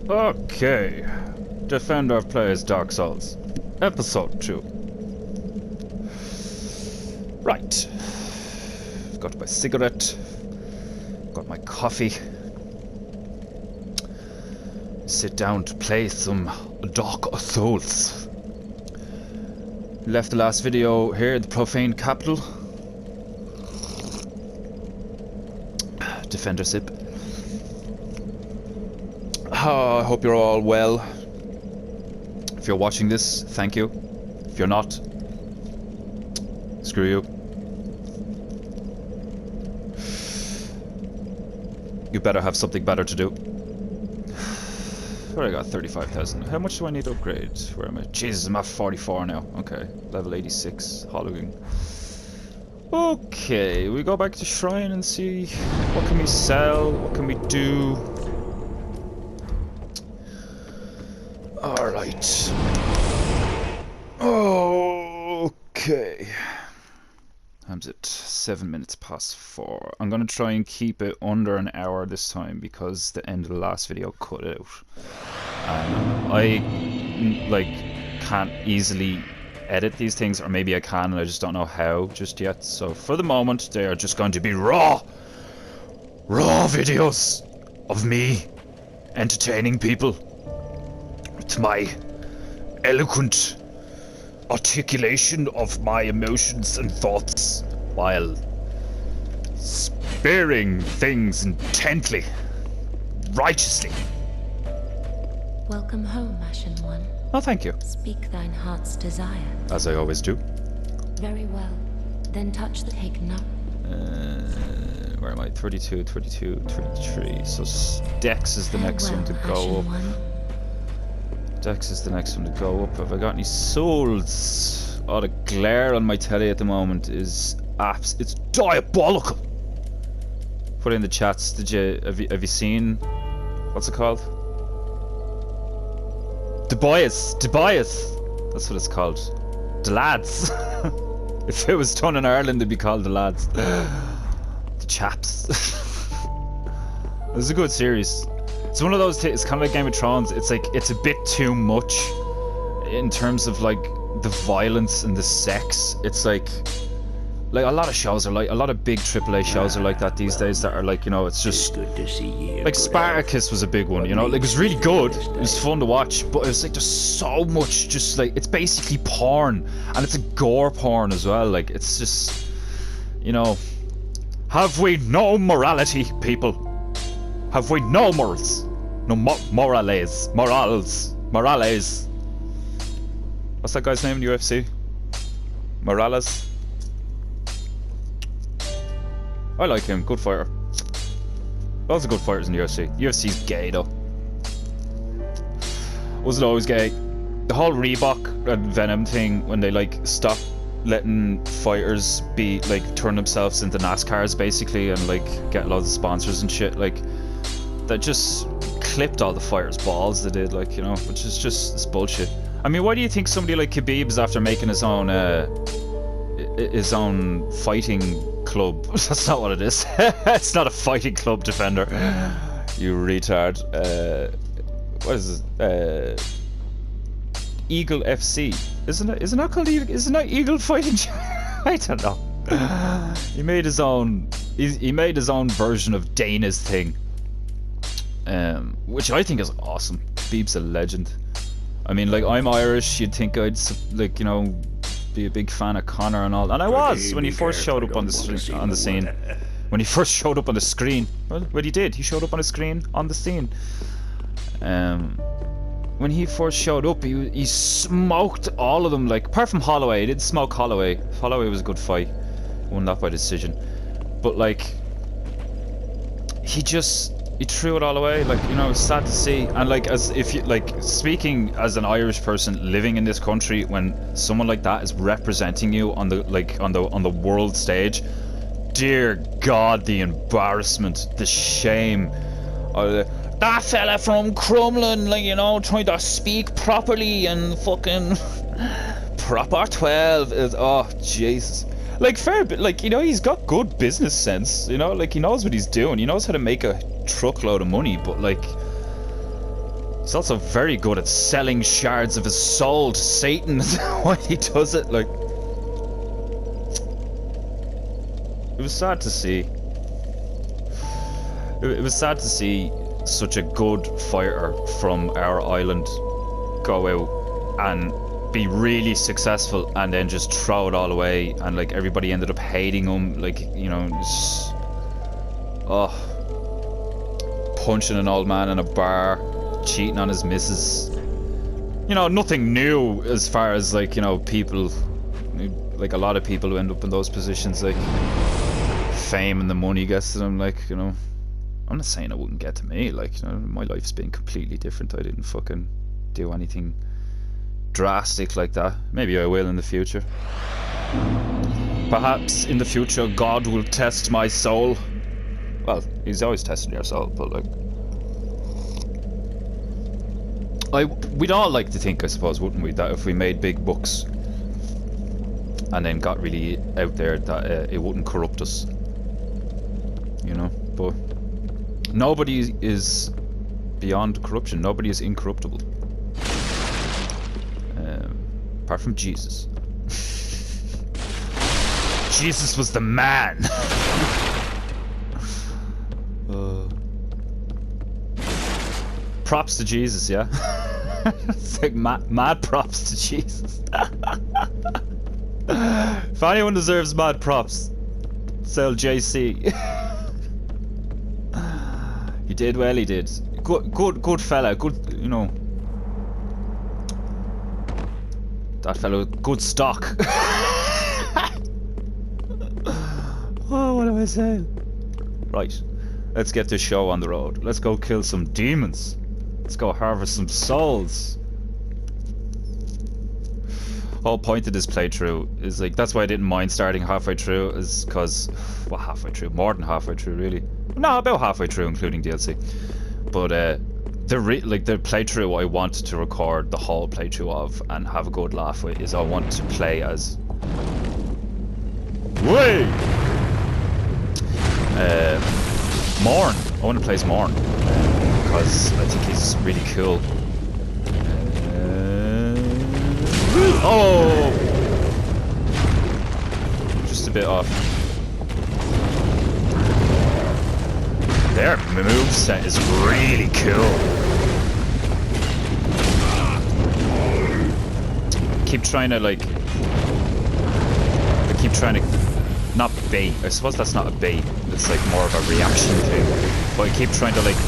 Okay. Defender plays Dark Souls. Episode 2. Right. Got my cigarette. Got my coffee. Sit down to play some Dark Souls. Left the last video here in the Profane Capital. Defender sip. I hope you're all well. If you're watching this, thank you. If you're not, screw you. You better have something better to do. Where I got 35,000. How much do I need to upgrade? Where am I? Jesus, I'm at 44 now. Okay, level 86. Hollowing. Okay, we go back to Shrine and see what can we sell, what can we do. Alright. Okay. Time's it? 7 minutes past 4. I'm gonna try and keep it under an hour this time because the end of the last video cut out. I can't easily edit these things, or maybe I can and I just don't know how just yet. So for the moment they are just going to be raw videos of me entertaining people with my eloquent articulation of my emotions and thoughts while spearing things intently, righteously. Welcome home, Ashen One. Oh, thank you. Speak thine heart's desire. As I always do. Very well. Then touch the take now. Where am I? 32, 22, 23. So Dex is the next one to go up. Dex is the next one to go up. Have I got any souls? Oh, the glare on my telly at the moment is it's diabolical. Put it in the chats. Have you seen, what's it called? Tobias. That's what it's called. The Lads. If it was done in Ireland, it'd be called The Lads. The Chaps. This is a good series. It's one of those things, it's kind of like Game of Thrones. It's like, it's a bit too much in terms of like the violence and the sex. It's like a lot of shows are like, a lot of big AAA shows are like that these days, that are like, you know, it's just good to see you. like Spartacus was a big one, you know, like it was really good, it was fun to watch, but it was like there's so much, just like, it's basically porn, and it's a gore porn as well. Like, it's just, you know, have we no morality, people? Have we no morals? No morales. What's that guy's name in UFC? Morales? I like him, good fighter. Lots of good fighters in the UFC. UFC's gay though. Wasn't always gay. The whole Reebok and Venom thing, when they like stopped letting fighters be like turn themselves into NASCARs basically and like get loads of sponsors and shit, like that just clipped all the fighters' balls, they did, like, you know, which is just, it's bullshit. I mean, why do you think somebody like Khabib is after making his own fighting club? That's not what it is. It's not a fighting club, Defender. You retard. What is it? Eagle FC. Isn't it called Eagle? Isn't that Eagle Fighting? I don't know. He made his own. He made his own version of Dana's thing, which I think is awesome. Khabib's a legend. I mean, like, I'm Irish. You'd think I'd, like, you know, be a big fan of Conor and all, and I was when he first showed up on the scene. When he first showed up on the screen, well, he did. He showed up on the screen on the scene. When he first showed up, he smoked all of them. Like, apart from Holloway, he didn't smoke Holloway. Holloway was a good fight, won that by decision. But like, he threw it all away. Like, you know, it's sad to see. And like, as if you like, speaking as an Irish person living in this country, when someone like that is representing you on the on the world stage, dear God, the embarrassment, the shame. That fella from Crumlin, like, you know, trying to speak properly and fucking proper 12 is, oh Jesus. Like, fair, but like, you know, he's got good business sense, you know, like, he knows what he's doing, he knows how to make a truckload of money, but like, He's also very good at selling shards of his soul to Satan when he does it, like. It was sad to see. It was sad to see such a good fighter from our island go out and be really successful and then just throw it all away, and like everybody ended up hating him, like, you know, just, punching an old man in a bar, cheating on his missus. You know, nothing new as far as, like, you know, people, like a lot of people who end up in those positions, like fame and the money gets to them, like, you know. I'm not saying it wouldn't get to me, like, you know, my life's been completely different. I didn't fucking do anything drastic like that. Maybe I will in the future. Perhaps in the future God will test my soul. Well, he's always testing your soul, but like, we'd all like to think, I suppose, wouldn't we, that if we made big bucks and then got really out there, that it wouldn't corrupt us, you know. But nobody is beyond corruption. Nobody is incorruptible. Apart from Jesus. Jesus was the man. Props to Jesus, yeah. It's like mad props to Jesus. If anyone deserves mad props, sell JC. He did well. He did. Good fella. Good, you know. That fellow, good stock. Oh, what am I saying? Right, let's get this show on the road. Let's go kill some demons. Let's go harvest some souls. Whole point of this playthrough is like, that's why I didn't mind starting halfway through, is because, well, halfway through, more than halfway through, really. No, about halfway through, including DLC. But the playthrough I want to record the whole playthrough of and have a good laugh with is I want to play as Morn. I want to play as Morn because I think he's really cool. Oh, just a bit off. Their moveset is really cool. Keep trying to like. I keep trying to not bait. I suppose that's not a bait. It's like more of a reaction thing. But I keep trying to like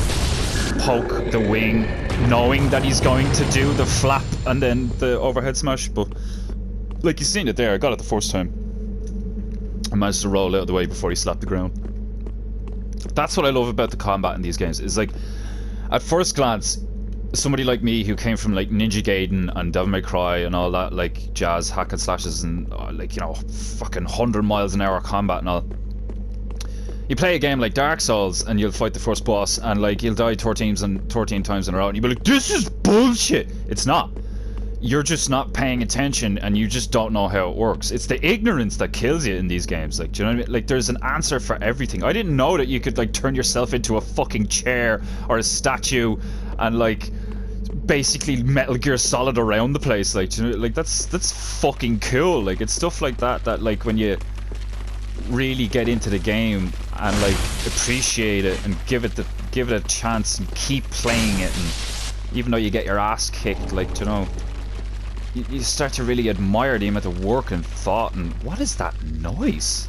poke the wing, knowing that he's going to do the flap and then the overhead smash. But like you've seen it there. I got it the first time. I managed to roll out of the way before he slapped the ground. That's what I love about the combat in these games. Is like, at first glance, somebody like me who came from like Ninja Gaiden and Devil May Cry and all that like jazz hack and slashes and like, you know, fucking 100 miles an hour combat and all. You play a game like Dark Souls and you'll fight the first boss and like you'll die 13 times in a row and you'll be like, this is bullshit. It's not. You're just not paying attention and you just don't know how it works. It's the ignorance that kills you in these games. Like, do you know what I mean? Like, there's an answer for everything. I didn't know that you could like turn yourself into a fucking chair or a statue and like basically Metal Gear Solid around the place. Like, do you know, like that's fucking cool. Like, it's stuff like that like when you really get into the game and like appreciate it and give it a chance and keep playing it, and even though you get your ass kicked, like, do you know, you start to really admire the amount of work and thought. And what is that noise?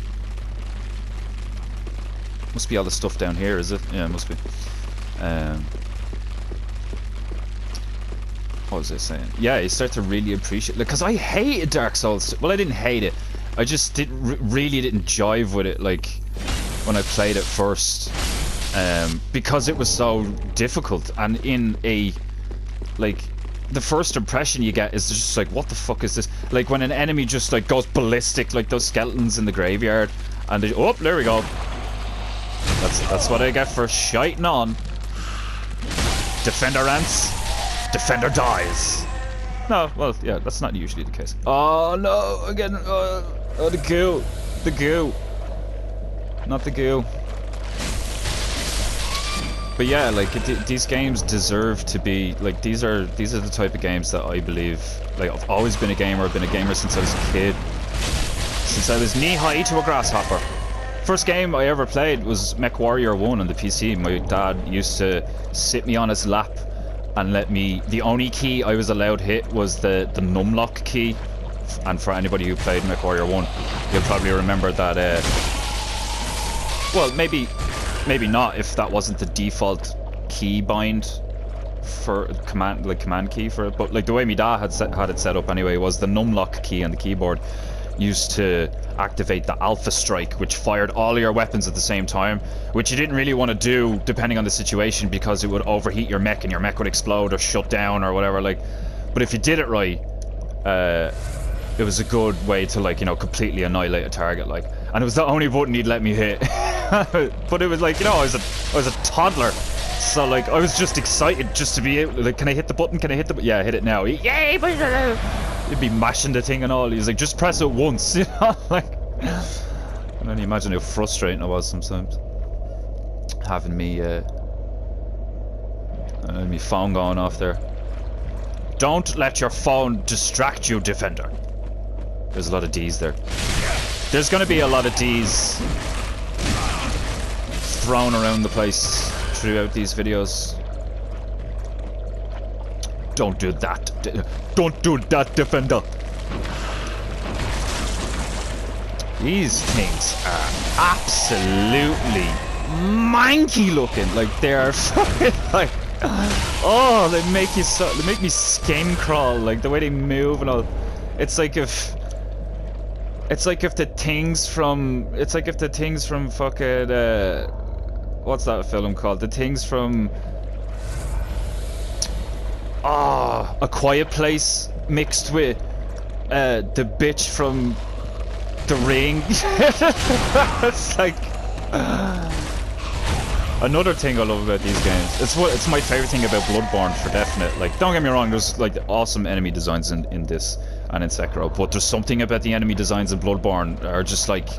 Must be all the stuff down here, is it? Yeah, it must be. What was I saying? Yeah, you start to really appreciate, because I hated Dark Souls. Well, I didn't hate it. I just really didn't jive with it, like, when I played it first, because it was so difficult. And in a, like, the first impression you get is just like, what the fuck is this? Like when an enemy just like goes ballistic, like those skeletons in the graveyard, and they, oh, there we go. That's what I get for shiting on. Defender ants, defender dies. No, well, yeah, that's not usually the case. Oh no, again, the goo, not the goo. But yeah, like these games deserve to be like these are the type of games that I believe. Like I've always been a gamer. I've been a gamer since I was a kid. Since I was knee-high to a grasshopper. First game I ever played was MechWarrior 1 on the PC. My dad used to sit me on his lap and let me... The only key I was allowed hit was the numlock key. And for anybody who played MechWarrior 1, you'll probably remember that... well, maybe not if that wasn't the default key bind for command key for it. But like the way my dad had it set up anyway was the numlock key on the keyboard used to activate the Alpha Strike, which fired all your weapons at the same time, which you didn't really want to do depending on the situation because it would overheat your mech and your mech would explode or shut down or whatever. Like, but if you did it right, it was a good way to, like, you know, completely annihilate a target. Like, and it was the only button he'd let me hit. But it was like, you know, I was a toddler, so like I was just excited just to be able, like, can I hit the button? Can I hit the? Yeah, hit it now. Yay! You'd be mashing the thing and all. He's like, just press it once, you know, like. And then you imagine how frustrating it was sometimes having me phone going off there. Don't let your phone distract you, Defender. There's a lot of D's there. There's going to be a lot of D's thrown around the place throughout these videos. Don't do that. Don't do that, Defender. These things are absolutely manky looking. Like, they are fucking like, oh, they make me skin crawl. Like the way they move and all. It's like if the things from fucking what's that film called? The things from A Quiet Place mixed with the bitch from The Ring. It's like another thing I love about these games. It's my favorite thing about Bloodborne for definite. Like, don't get me wrong, there's like awesome enemy designs in this and in Sekiro, but there's something about the enemy designs in Bloodborne are just like,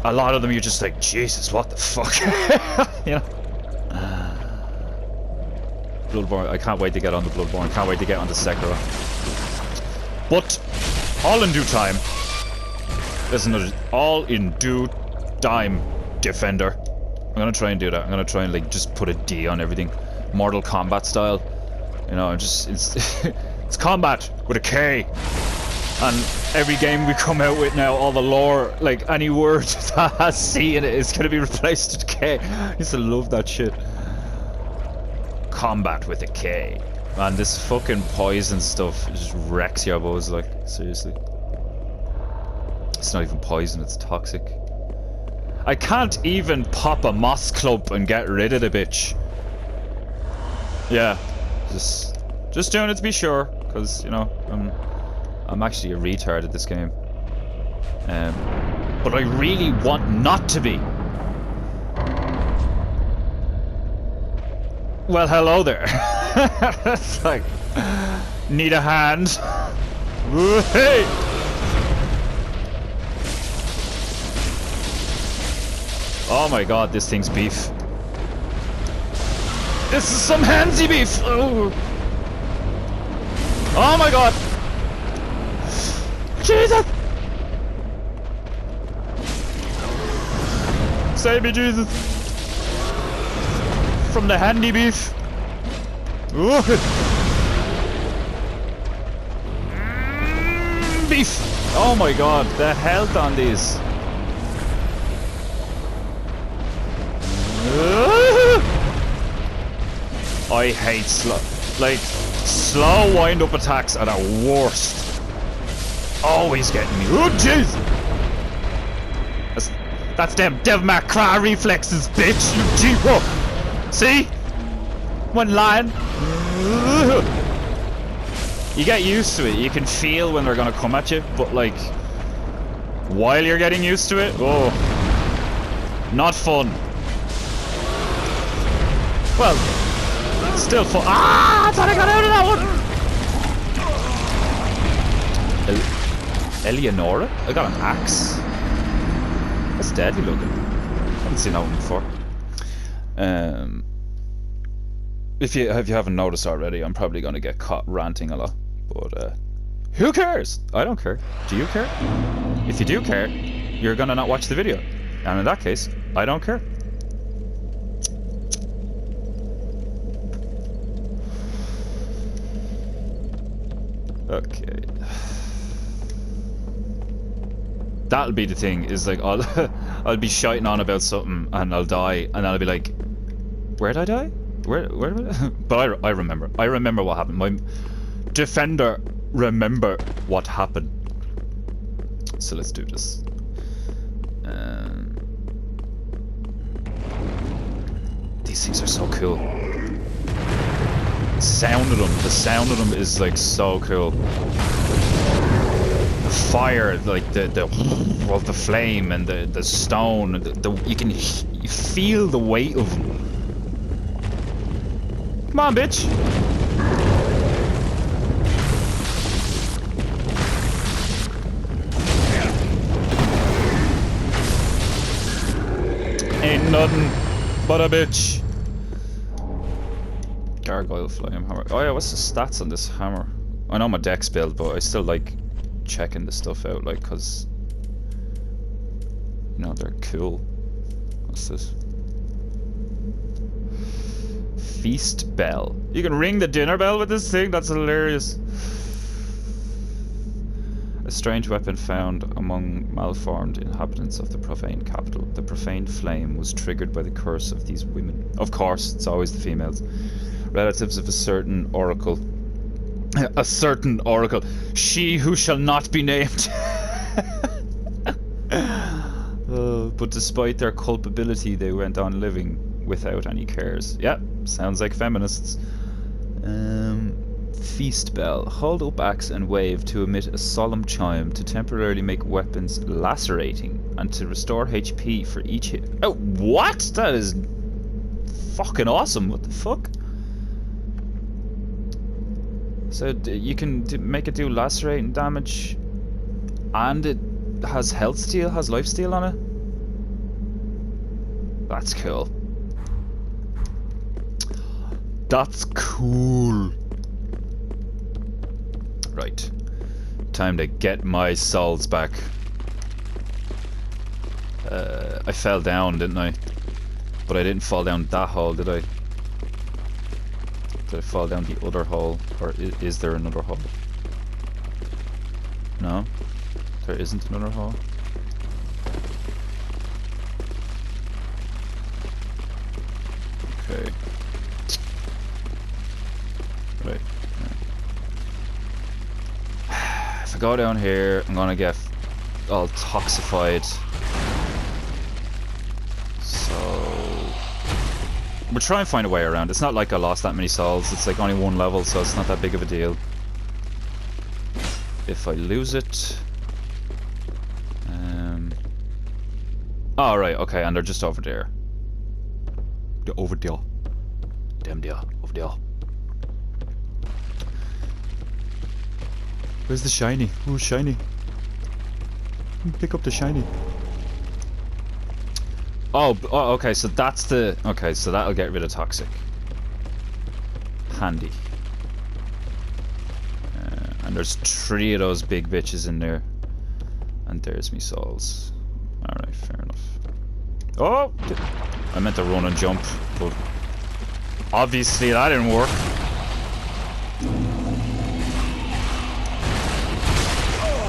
a lot of them you're just like, Jesus, what the fuck? You know? Bloodborne, I can't wait to get on the Bloodborne, can't wait to get on the Sekiro. But all in due time. There's another, all in due time, Defender. I'm gonna try and do that. I'm gonna try and like just put a D on everything, Mortal Kombat style. You know, just it's combat with a K. And every game we come out with now, all the lore, like any word that has C in it is gonna be replaced with K. I used to love that shit. Combat with a K. Man, this fucking poison stuff just wrecks your bows, like, seriously. It's not even poison, it's toxic. I can't even pop a moss clump and get rid of the bitch. Yeah, just doing it to be sure, because, you know, I'm actually a retard at this game. But I really want not to be. Well, hello there. It's like, need a hand. Hey! Oh my god, this thing's beef. This is some handsy beef! Oh, oh my god! Jesus! Save me, Jesus! From the handy beef! Beef! Oh my god, the health on these. I hate slow wind-up attacks are the worst. Always getting me. Oh jeez! That's them Devil May Cry reflexes, bitch. You cheap. Whoa. See? One line. You get used to it. You can feel when they're gonna come at you, but like, while you're getting used to it, oh, not fun. Well, still fun. Ah! I thought I got out of that one! Eleonora? I got an axe. That's deadly looking. Haven't seen that one before. If you haven't noticed already, I'm probably gonna get caught ranting a lot, but who cares? I don't care. Do you care? If you do care, you're gonna not watch the video, and in that case, I don't care. Okay. That'll be the thing, is like I'll be shouting on about something and I'll die and I'll be like, where'd I die? Where did I? But I remember. I remember what happened. My defender remember what happened. So let's do this. These things are so cool. The sound of them is like so cool. The fire, like the flame and the stone, you feel the weight of them. Come on, bitch. Ain't nothing but a bitch. Gargoyle flame hammer. Oh yeah, what's the stats on this hammer? I know my dex build, but I still like checking the stuff out, like, cause you know they're cool. What's this? Feast bell. You can ring the dinner bell with this thing? That's hilarious. A strange weapon found among malformed inhabitants of the profane capital. The profane flame was triggered by the curse of these women. Of course, it's always the females. Relatives of a certain oracle. A certain oracle. She who shall not be named. But despite their culpability, they went on living without any cares. Yeah, sounds like feminists. Feast bell. Hold up axe and wave to emit a solemn chime to temporarily make weapons lacerating and to restore HP for each hit. Oh, what? That is fucking awesome. What the fuck? So you can make it do lacerating damage, and it has health steal, has life steal on it. That's cool. That's cool. Right. Time to get my souls back. I fell down, didn't I? But I didn't fall down that hole, did I? Did I fall down the other hole? Or is there another hole? No? There isn't another hole? Okay. Right. If I go down here, I'm gonna get all toxified. We'll try and find a way around. It's not like I lost that many souls. It's like only one level, so it's not that big of a deal. If I lose it... Oh, right, okay, and they're just over there. They're over there. Damn there, over there. Where's the shiny? Oh, shiny. Pick up the shiny. Oh, okay, so that's the... Okay, so that'll get rid of toxic. Handy. And there's 3 of those big bitches in there. And there's me souls. Alright, fair enough. Oh! I meant to run and jump, but... Obviously that didn't work.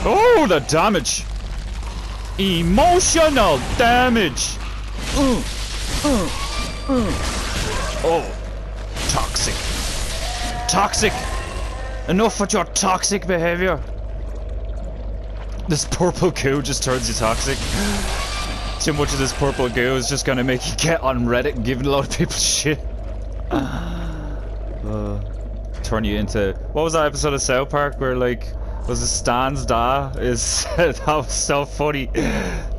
Oh, the damage! Emotional damage! Oh, toxic. Toxic! Enough with your toxic behavior. This purple goo just turns you toxic. Too much of this purple goo is just gonna make you get on Reddit and give a lot of people shit. Turn you into... What was that episode of South Park where, like, was it Stan's Da? That was so funny.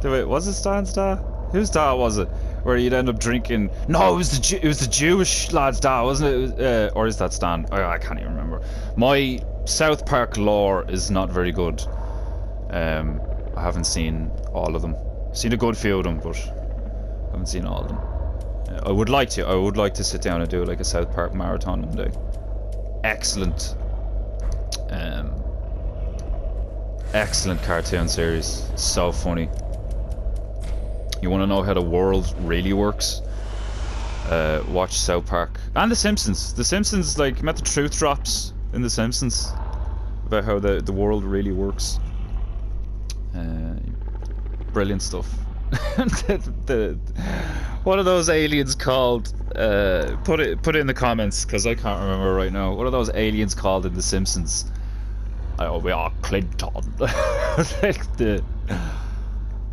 Wait, was it Stan's Da? Whose Da was it? Where you'd end up drinking... No, it was the Jewish lad's Da, wasn't it? Or is that Stan? Oh, I can't even remember. My South Park lore is not very good. I haven't seen all of them. Seen a good few of them, but I haven't seen all of them. I would like to. I would like to sit down and do like a South Park marathon one day. Excellent. Excellent cartoon series. So funny. You want to know how the world really works? Watch South Park. And The Simpsons. The Simpsons, like, met the truth drops in The Simpsons about how the world really works. Brilliant stuff. What are those aliens called? Put it in the comments, because I can't remember right now. What are those aliens called in The Simpsons? We are Clinton. Like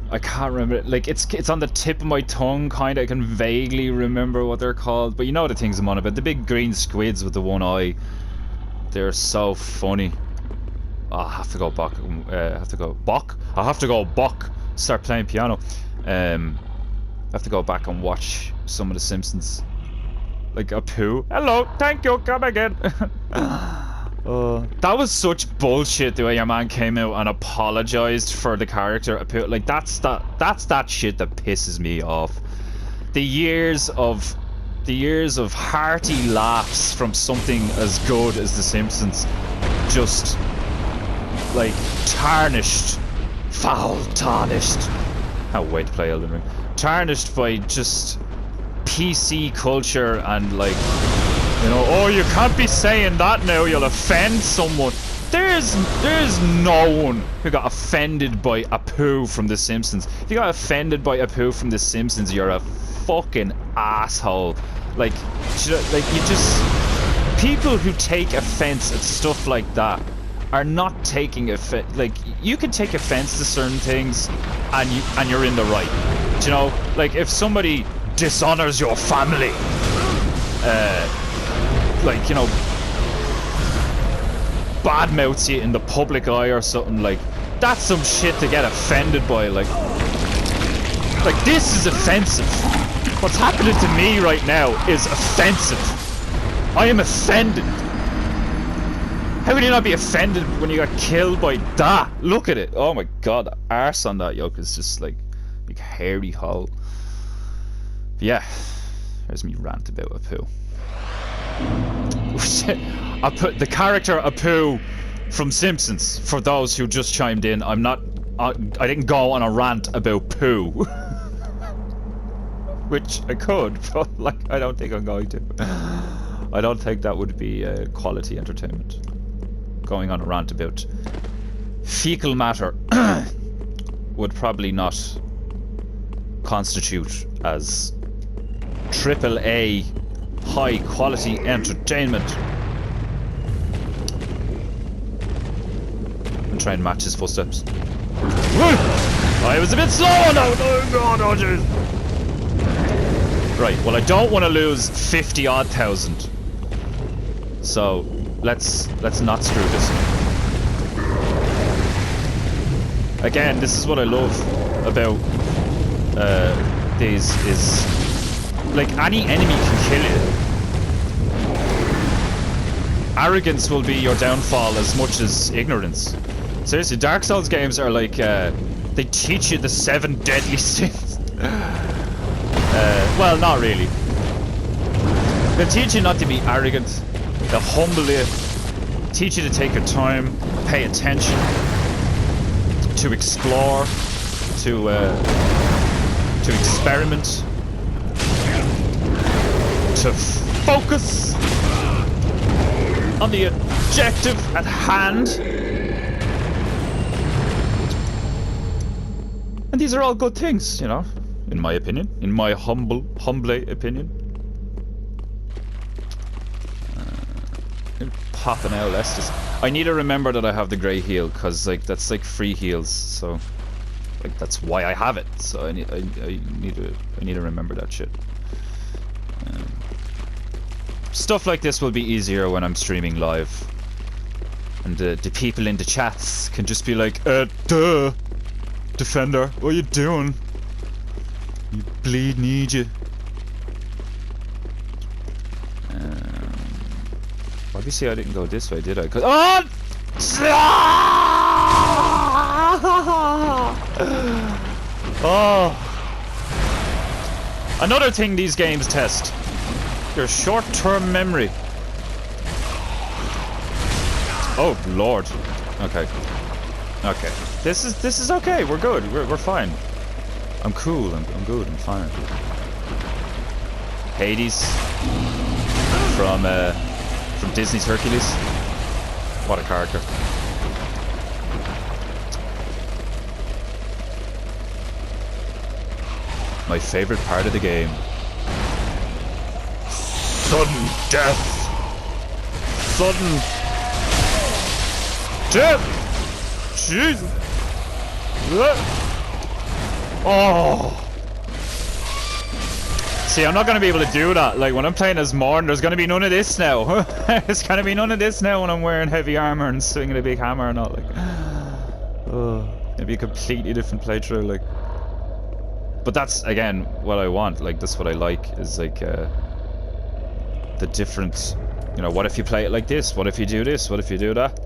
I can't remember. Like it's on the tip of my tongue, kind of. I can vaguely remember what they're called, but you know the things I'm on about. The big green squids with the one eye. They're so funny. Oh, I have to go back. I have to go back. Start playing piano. I have to go back and watch some of The Simpsons. Like Apu. Hello, thank you, come again. That was such bullshit the way your man came out and apologized for the character Apu. Like that's that shit that pisses me off. The years of hearty laughs from something as good as The Simpsons just like tarnished, foul tarnished. Can't wait to play Elden Ring. Tarnished by just PC culture and like, you know, oh, you can't be saying that now, you'll offend someone. There's no one who got offended by Apu from The Simpsons. If you got offended by Apu from The Simpsons, you're a fucking asshole. Like you just, people who take offense at stuff like that are not taking offense. Like, you can take offense to certain things and you're in the right. Do you know, like if somebody dishonors your family, like, you know, badmouths you in the public eye or something, like that's some shit to get offended by. Like this is offensive. What's happening to me right now is offensive. I am offended. How can you not be offended when you got killed by that? Look at it. Oh my god, the arse on that yoke is just like big hairy hole. But yeah, there's me rant about Apu. The character Apu from Simpsons, for those who just chimed in. I didn't go on a rant about poo. Which I could, but like I don't think I'm going to. I don't think that would be quality entertainment. Going on a rant about fecal matter would probably not constitute as AAA high quality entertainment. I'm trying to match his footsteps. I was a bit slow on that. Oh jeez. Right, well I don't want to lose 50-odd thousand. So let's not screw this. Again, this is what I love about these is like any enemy can kill you. Arrogance will be your downfall as much as ignorance. Seriously, Dark Souls games are like they teach you the 7 deadly sins. Well, not really. They'll teach you not to be arrogant. They'll humble you, teach you to take your time, pay attention, to explore, to experiment, to focus on the objective at hand. And these are all good things, you know, in my opinion, in my humble opinion. Popping out, let's just... I need to remember that I have the grey heal, because like that's like free heals, so like that's why I have it. So I need to remember that shit. Stuff like this will be easier when I'm streaming live, and the people in the chats can just be like, duh, Defender, what you doing? You bleed need you. Obviously I didn't go this way, did I? 'Cause Another thing these games test. Your short-term memory. Oh, Lord. Okay. Okay. This is okay. We're good. We're fine. I'm cool. I'm good. I'm fine. Hades. From Disney's Hercules. What a character. My favorite part of the game. Sudden death. Sudden death. Jesus. Oh. See, I'm not going to be able to do that. Like, when I'm playing as Morn, there's going to be none of this now. There's going to be none of this now when I'm wearing heavy armor and swinging a big hammer and all. Like, oh, it'd be a completely different playthrough. Like, but that's, again, what I want. Like, that's what I like, is like the different, you know, what if you play it like this? What if you do this? What if you do that?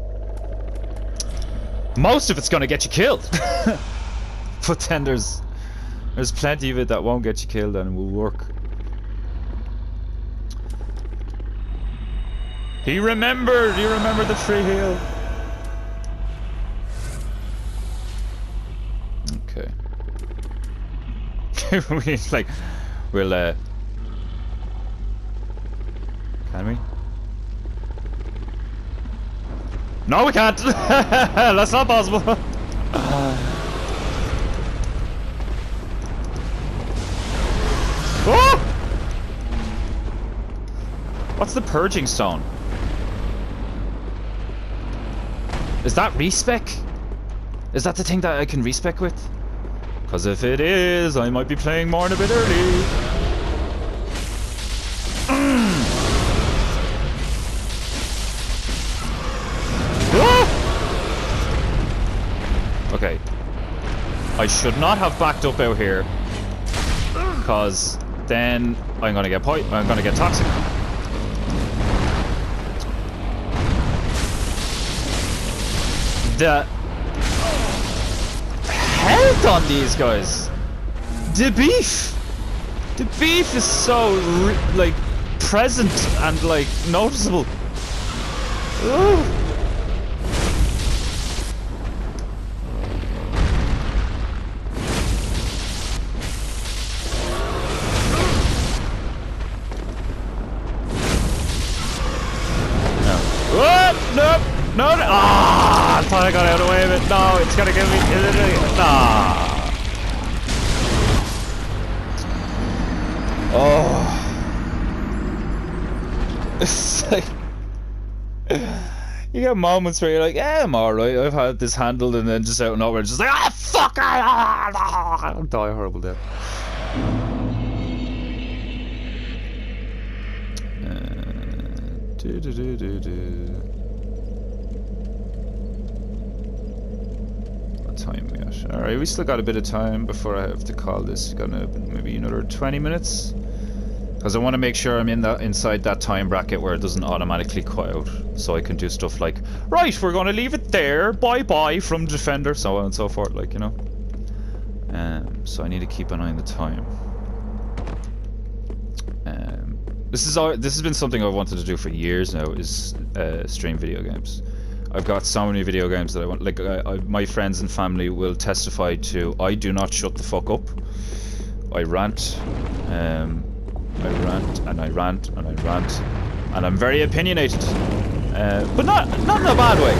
Most of it's gonna get you killed. But then there's plenty of it that won't get you killed and will work. He remembered the free heal. Okay. We'll can we? No, we can't. That's not possible. Oh! What's the purging stone? Is that respec? Is that the thing that I can respec with? Because if it is, I might be playing more in a bit early. Okay. I should not have backed up out here, because then I'm gonna get toxic. The health on these guys. The beef is so like present and like noticeable. Ooh. No, no. Ah! I thought I got out of the way of it. No, it's gonna give me. Ah. Oh. It's like. You get moments where you're like, yeah, I'm alright. I've had this handled, and then just out of nowhere, just like, ah, fuck! I'll die a horrible death. What time we at? Alright, we still got a bit of time before I have to call this. Got maybe another 20 minutes. Because I want to make sure I'm inside that time bracket where it doesn't automatically cut out. So I can do stuff like, right, we're going to leave it there, bye-bye from Defender, so on and so forth, like, you know. So I need to keep an eye on the time. This has been something I've wanted to do for years now, is stream video games. I've got so many video games that I want, like, my friends and family will testify to, I do not shut the fuck up. I rant, and I rant, and I'm very opinionated. But not in a bad way,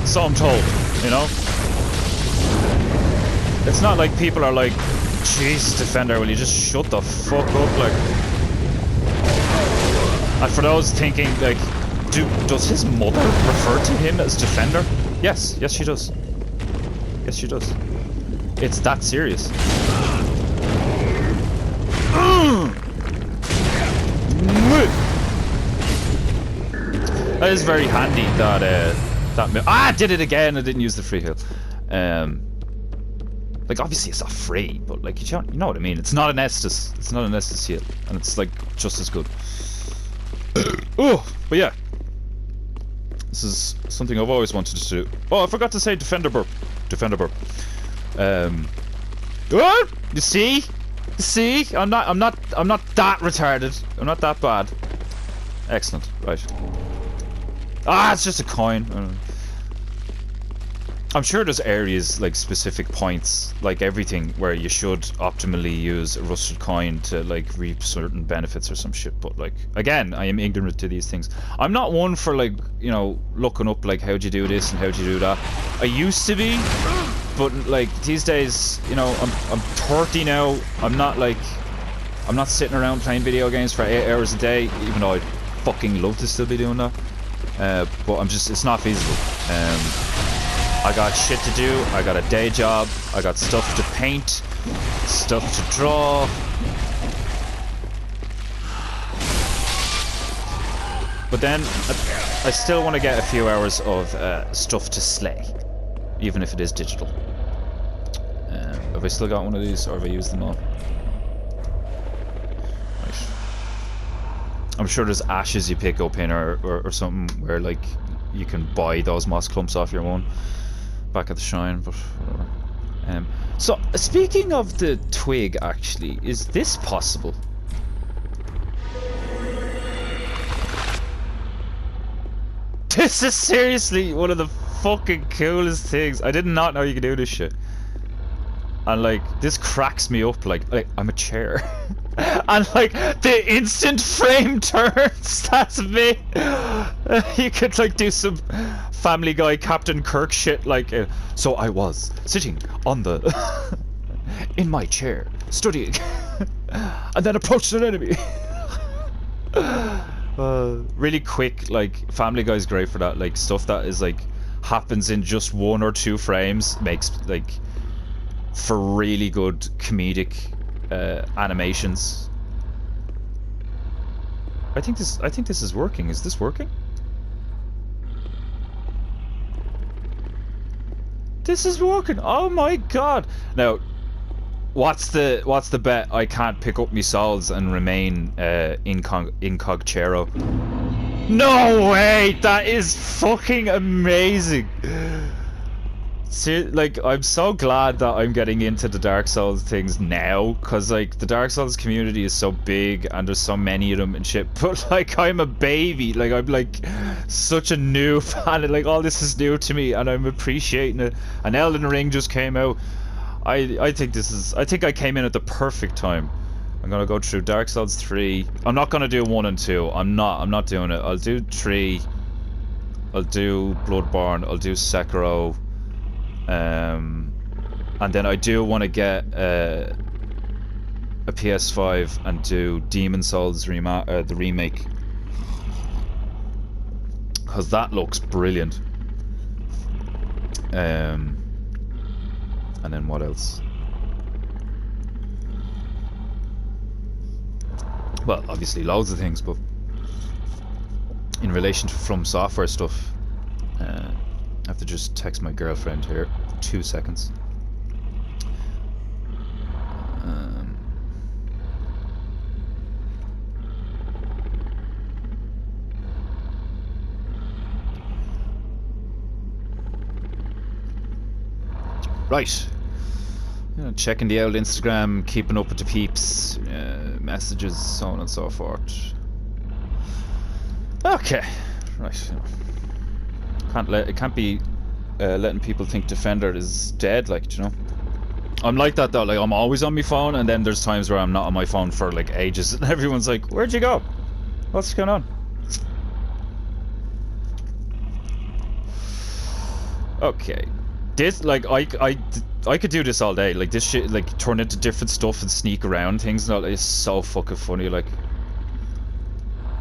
so I'm told, you know? It's not like people are like, jeez, Defender, will you just shut the fuck up, like... And for those thinking, like, does his mother refer to him as Defender? Yes, yes she does. Yes she does. It's that serious. That is very handy, that I did it again, I didn't use the free heal. Like, obviously it's not free, but like, you know what I mean, it's not an Estus. It's not an Estus heal, and it's like, just as good. Oh, but yeah. This is something I've always wanted to do. Oh, I forgot to say Defender burp. Defender burp. Oh, you see? See? I'm not that retarded. I'm not that bad. Excellent. Right. Ah, it's just a coin. I'm sure there's areas, like specific points, like everything, where you should optimally use a rusted coin to like reap certain benefits or some shit. But like, again, I am ignorant to these things. I'm not one for like, you know, looking up like how'd you do this and how'd you do that. I used to be, but like these days, you know, I'm 30 now. I'm not sitting around playing video games for 8 hours a day, even though I'd fucking love to still be doing that. But it's not feasible. I got shit to do, I got a day job, I got stuff to paint, stuff to draw. But then, I still want to get a few hours of stuff to slay, even if it is digital. Have I still got one of these, or have I used them all? Right. I'm sure there's ashes you pick up in, or something where like you can buy those moss clumps off your own. Back at the shrine, but whatever. So, speaking of the twig, actually, is this possible? This is seriously one of the fucking coolest things. I did not know you could do this shit. And like, this cracks me up, like I'm a chair. And like, the instant frame turns, that's me. You could like do some Family Guy Captain Kirk shit, like, so I was sitting on the, in my chair, studying, and then approached an enemy. Really quick, like, Family Guy's great for that, like, stuff that is like, happens in just 1 or 2 frames, makes, like, for really good comedic animations. I think this is working. Is this working? This is working. Oh my god. Now, what's the bet I can't pick up my souls and remain incogero? No way! That is fucking amazing. See, like, I'm so glad that I'm getting into the Dark Souls things now, because like the Dark Souls community is so big and there's so many of them and shit, but like I'm a baby, like I'm like such a new fan, and like all this is new to me and I'm appreciating it. And Elden Ring just came out. I think I came in at the perfect time. I'm gonna go through Dark Souls 3. I'm not gonna do 1 and 2. I'm not doing it. I'll do 3. I'll do Bloodborne. I'll do Sekiro. And then I do want to get a PS5 and do Demon Souls the remake, because that looks brilliant. And then what else? Well, obviously loads of things, but in relation to From Software stuff, I have to just text my girlfriend here. 2 seconds. Right. Checking the old Instagram, keeping up with the peeps, messages, so on and so forth. Okay. Right. It can't be letting people think Defender is dead, like, you know. I'm like that though, like I'm always on my phone, and then there's times where I'm not on my phone for like ages and everyone's like, where'd you go? What's going on? Okay. This, like, I could do this all day, like this shit, like turn into different stuff and sneak around things, and all. It's so fucking funny. Like,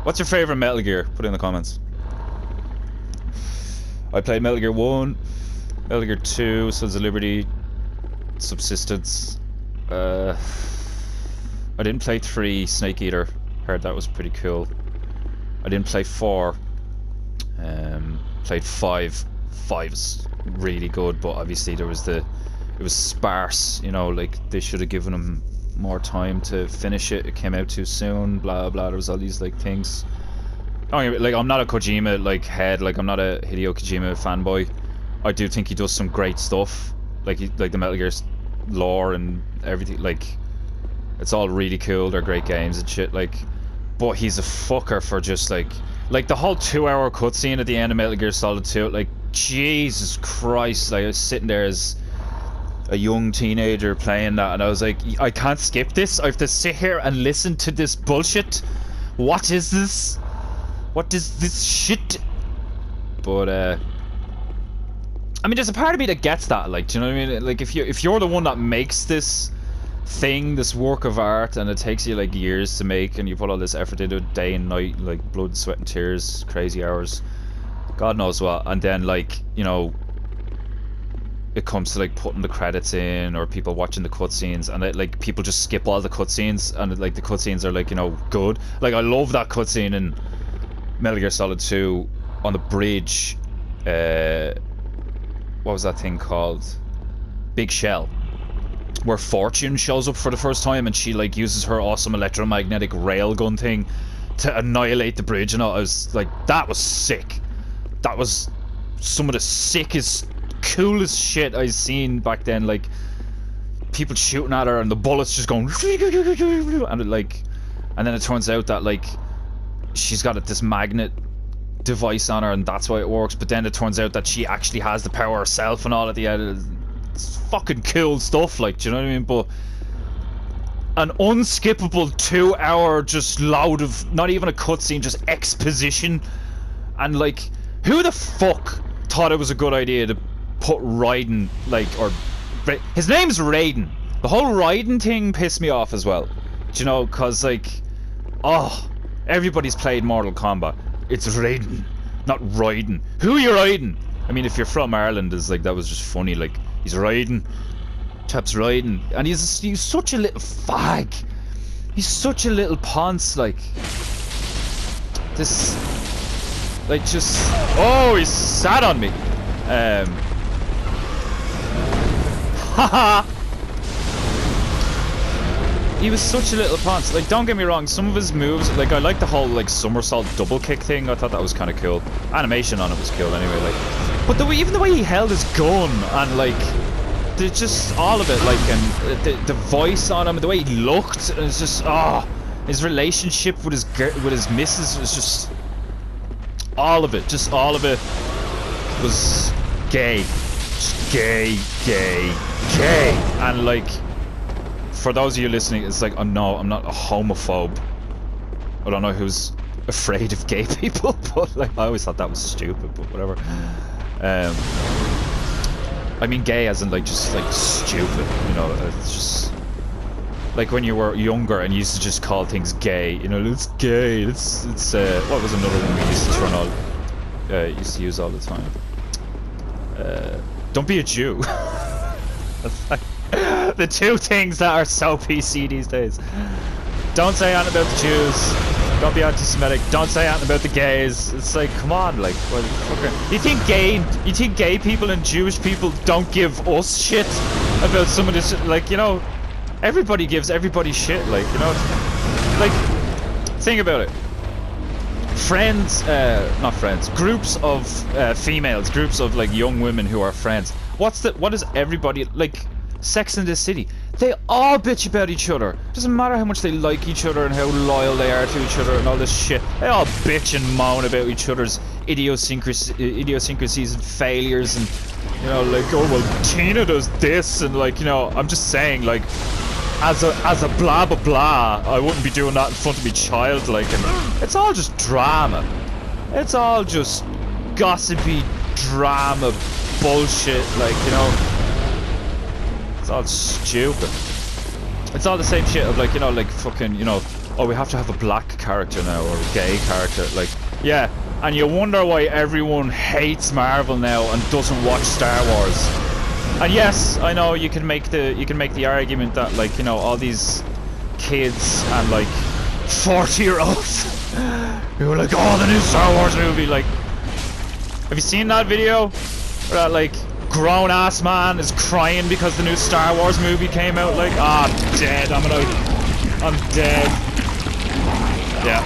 what's your favorite Metal Gear? Put it in the comments. I played Metal Gear 1, Metal Gear 2, Sons of Liberty, Subsistence. I didn't play 3, Snake Eater. Heard that was pretty cool. I didn't play 4. Played 5. 5 is really good, but obviously it was sparse, you know, like they should have given him more time to finish it. It came out too soon, blah blah. There was all these like things. Like, I'm not a Kojima like head, like I'm not a Hideo Kojima fanboy. I do think he does some great stuff, like the Metal Gear lore and everything. Like, It's all really cool. They're great games and shit. Like, but he's a fucker for just like the whole 2-hour cutscene at the end of Metal Gear Solid 2. Like, Jesus Christ! Like, I was sitting there as a young teenager playing that, and I was like, I can't skip this. I have to sit here and listen to this bullshit. What is this? What is this shit? But I mean, there's a part of me that gets that. Like, do you know what I mean? Like, if you're the one that makes this thing, this work of art, and it takes you like years to make, and you put all this effort into it, day and night, like blood, sweat, and tears, crazy hours, God knows what, and then like, you know, it comes to like putting the credits in or people watching the cutscenes, and like people just skip all the cutscenes, and like the cutscenes are like, you know, good. Like, I love that cutscene in Metal Gear Solid 2 on the bridge. What was that thing called? Big Shell, where Fortune shows up for the first time, and she like uses her awesome electromagnetic railgun thing to annihilate the bridge, and I was like, that was sick. That was some of the sickest, coolest shit I've seen back then. Like, people shooting at her and the bullets just going and it, like, and then it turns out that like she's got this magnet device on her, and that's why it works. But then it turns out that she actually has the power herself and all at the end. It's fucking cool stuff, like, do you know what I mean? But an unskippable 2-hour just load of not even a cutscene, just exposition. And like, who the fuck thought it was a good idea to put Raiden, like, or his name's Raiden. The whole Raiden thing pissed me off as well. Do you know? Because like, oh, everybody's played Mortal Kombat. It's Raiden, not Raiden. Who are you Raiden? I mean, if you're from Ireland, is like, that was just funny. Like, he's Raiden, chap's Raiden, and he's such a little fag. He's such a little ponce. Like, this, like, just, oh, he's sat on me. Haha. He was such a little ponce. Like, don't get me wrong, some of his moves, like, I like the whole like somersault double kick thing. I thought that was kind of cool. Animation on it was cool anyway. Like, but even the way he held his gun, and like, just all of it, like, and the voice on him, the way he looked, it was just, his relationship with his missus was just, all of it was gay. Just gay. And like, for those of you listening, it's like, oh no, I'm not a homophobe. I don't know who's afraid of gay people, but like, I always thought that was stupid, but whatever. I mean gay as in like, just like stupid, you know. It's just like when you were younger and you used to just call things gay, you know. It's gay, it's what was another one we used to turn all used to use all the time? Don't be a Jew. That's like the two things that are so PC these days. Don't say anything about the Jews. Don't be anti-Semitic. Don't say anything about the gays. It's like, come on, like, what the fuck? You think gay people and Jewish people don't give us shit about some of this? Like, you know, everybody gives everybody shit. Like, you know, like, think about it. Not friends. Groups of females, groups of like young women who are friends. What is everybody like? Sex in the City. They all bitch about each other. Doesn't matter how much they like each other and how loyal they are to each other and all this shit. They all bitch and moan about each other's idiosyncrasies and failures, and, you know, like, oh well, Tina does this, and like, you know, I'm just saying, like, as a blah blah blah, I wouldn't be doing that in front of me child, like, and it's all just drama. It's all just gossipy drama bullshit, like, you know. It's all stupid. It's all the same shit of like, you know, like fucking, you know, oh, we have to have a black character now or a gay character, like, yeah, and you wonder why everyone hates Marvel now and doesn't watch Star Wars. And yes, I know you can make the argument that, like, you know, all these kids and like 40-year-olds who are like, oh, the new Star Wars movie, like, have you seen that video where that like grown ass man is crying because the new Star Wars movie came out? Like, I'm dead. I'm dead. Yeah.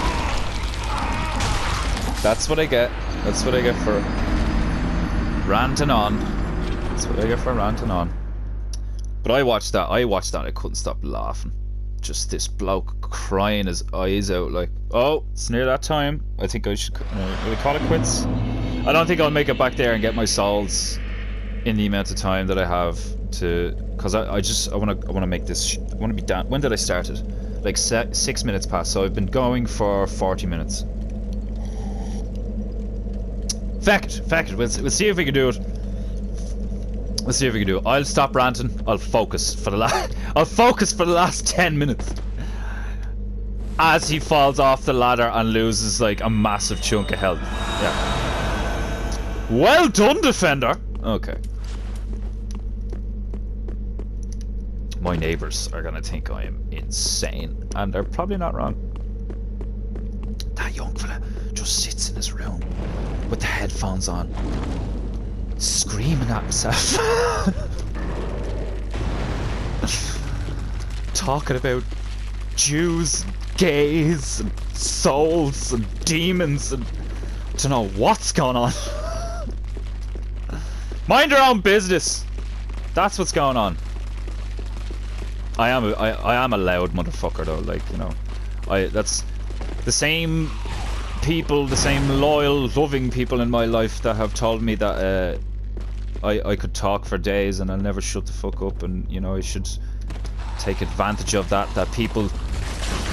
That's what I get. That's what I get for ranting on. That's what I get for ranting on. But I watched that. I couldn't stop laughing. just this bloke crying his eyes out like, oh, it's near that time. I think I should will I call it quits? I don't think I'll make it back there and get my souls in the amount of time that I have to, because I want to make this, I want to be done. When did I start it? Like 6 minutes past, so I've been going for 40 minutes. Feck it, we'll see if we can do it. Let's see if we can do it. I'll stop ranting. I'll focus for the last 10 minutes. As he falls off the ladder and loses like a massive chunk of health. Yeah. Well done, Defender. Okay. My neighbors are gonna think I am insane, and they're probably not wrong. That young fella just sits in his room with the headphones on, screaming at himself. Talking about Jews, gays, and souls, and demons, and I don't know what's going on. Mind your own business. That's what's going on. I am a loud motherfucker though, like, you know. That's the same people, the same loyal, loving people in my life that have told me that I could talk for days and I'll never shut the fuck up, and you know, I should take advantage of that people,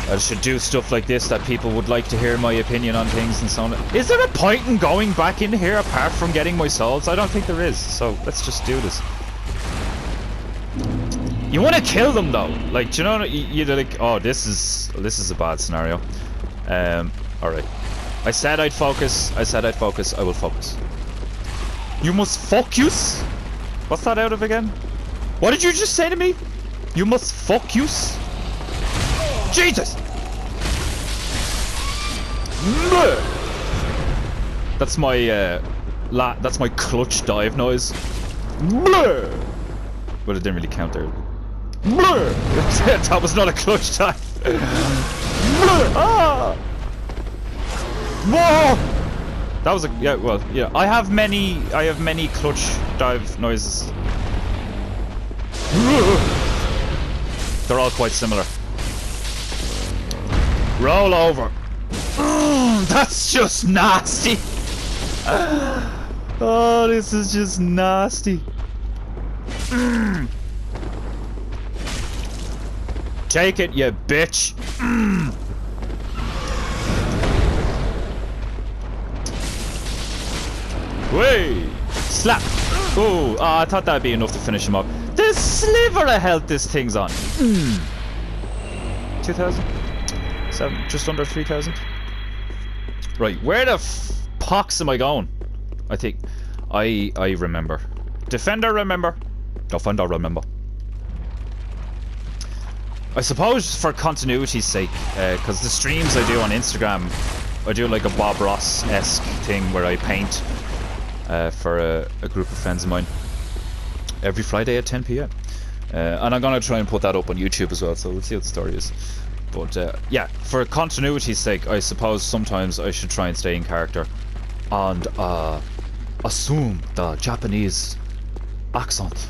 I should do stuff like this, that people would like to hear my opinion on things and so on. Is there a point in going back in here apart from getting my souls? I don't think there is, so let's just do this. You want to kill them though, like, do you know, you're like, oh, this is a bad scenario. Alright. I said I'd focus, I will focus. You must focus? What's that out of again? What did you just say to me? You must focus? Jesus! That's my that's my clutch dive noise. But it didn't really count there. That was not a clutch dive. Ah! Whoa! That was a, yeah, well, yeah. I have many clutch dive noises. They're all quite similar. Roll over. That's just nasty. Oh, this is just nasty. Take it, you bitch. Way! Slap! Oh, I thought that'd be enough to finish him up. The sliver of health this thing's on. 2,000? Just under 3,000? Right, where the pox am I going? I think I remember. Defender, remember. Defender, remember. I suppose for continuity's sake, because the streams I do on Instagram, I do like a Bob Ross-esque thing where I paint for a group of friends of mine every Friday at 10 PM. And I'm gonna try and put that up on YouTube as well, so we'll see what the story is. But yeah, for continuity's sake, I suppose sometimes I should try and stay in character and assume the Japanese accent,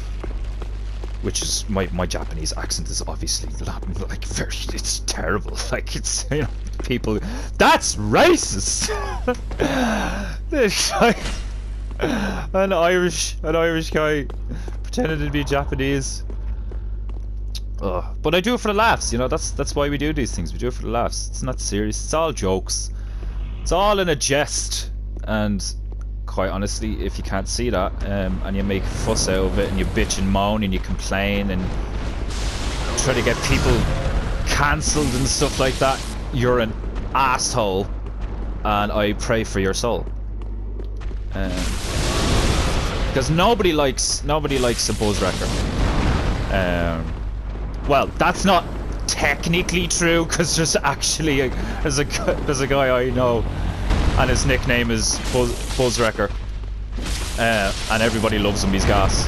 which is my Japanese accent is obviously like very, it's terrible. Like, it's, you know, people, that's racist. This guy, an Irish guy pretending to be Japanese. But I do it for the laughs, you know. That's why we do these things. We do it for the laughs. It's not serious. It's all jokes. It's all in a jest. And quite honestly, if you can't see that, and you make a fuss out of it, and you bitch and moan, and you complain, and try to get people cancelled and stuff like that, you're an asshole. And I pray for your soul. Because nobody likes a buzz wrecker. Well, that's not technically true, because there's actually there's a guy I know, and his nickname is Buzz Wrecker, and everybody loves him. He's gas,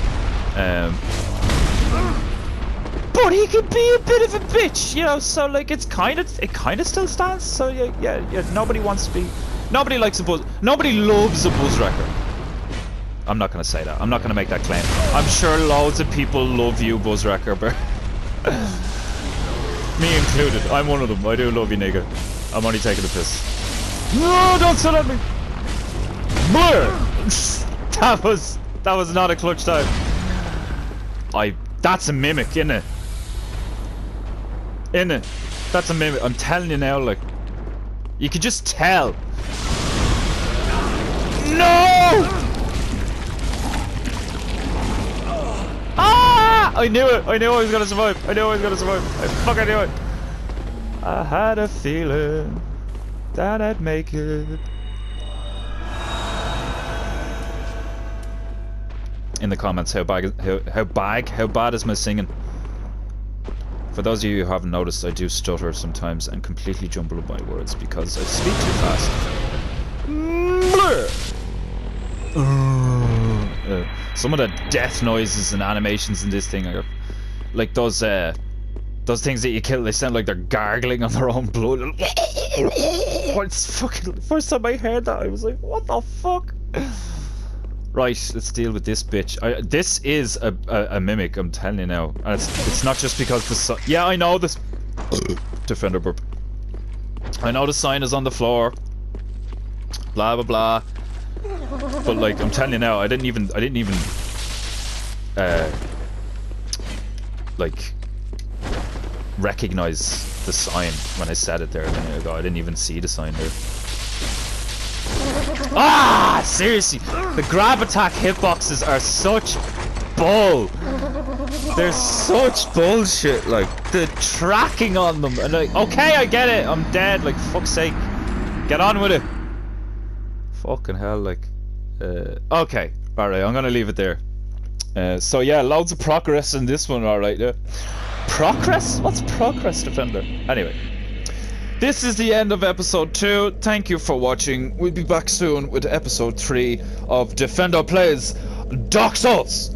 but he can be a bit of a bitch, you know. So like, it kind of still stands. So yeah. Nobody likes a buzz. Nobody loves a Buzz Wrecker. I'm not gonna say that. I'm not gonna make that claim. I'm sure loads of people love you, Buzz Wrecker, but Me included. I'm one of them. I do love you, nigga. I'm only taking the piss. No, don't sit on me. That was not a clutch time. That's a mimic, innit? Innit? That's a mimic. I'm telling you now, like, you could just tell. No! Ah! I knew it. I knew I was gonna survive. I fucking knew it. I had a feeling that I'd make it. In the comments, how bad is my singing? For those of you who haven't noticed, I do stutter sometimes and completely jumble up my words because I speak too fast. Some of the death noises and animations in this thing are like those things that you kill. They sound like they're gargling on their own blood. It's fucking first time I heard that, I was like, what the fuck? Right, let's deal with this bitch. This is a mimic, I'm telling you now. And it's not just because the sign... Yeah, I know this... Defender burp. I know the sign is on the floor. Blah, blah, blah. But, like, I'm telling you now, I didn't even... like... recognize the sign when I said it there a minute ago. I didn't even see the sign there. Ah! Seriously! The grab attack hitboxes are such bull! They're such bullshit, like, the tracking on them, and like, okay, I get it, I'm dead, like, fuck's sake. Get on with it! Fucking hell, like, okay, alright, I'm gonna leave it there. So yeah, loads of progress in this one, alright, yeah. Progress? What's progress, Defender? Anyway. This is the end of episode 2. Thank you for watching. We'll be back soon with episode 3 of Defender Plays Dark Souls.